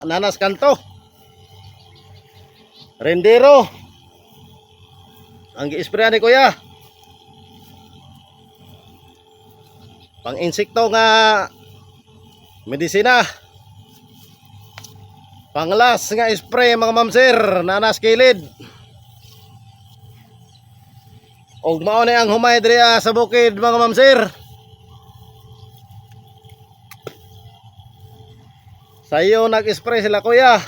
Nanas kanto. Rendero. Ang gi-sprayan ni kuya. Pang insekto nga medisina. Panglas nga spray mga mamsir, nanas kilid. Og mao ni ang humay diri sa bukid mga mamsir. Sayo nag-spray sila kuya.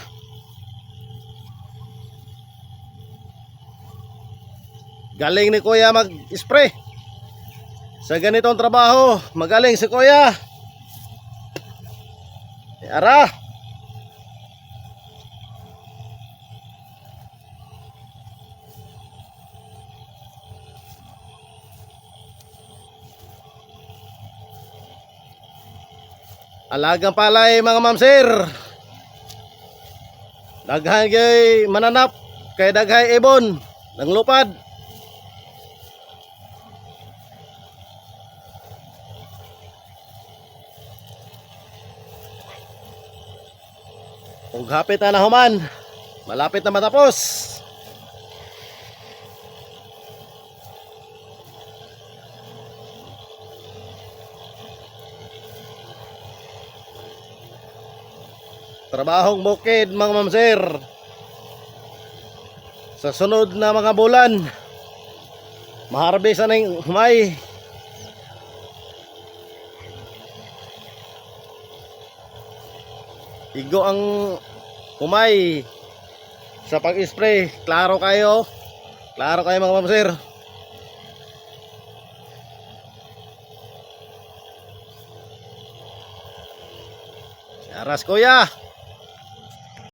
Galing ni kuya mag-spray. Sa ganitong trabaho, magaling si kuya. Ara. Alagang palay mga mamsir. Daghan kay mananap, kay daghay ibon ng lupad. Kung hapit na nahuman, malapit na matapos. Trabahong bukid mga mamsir. Sa sunod na mga bulan, maharbis na ng humay. Igo ang humay sa pag-spray. Klaro kayo. Klaro kayo mga mamsir. Aras kuya.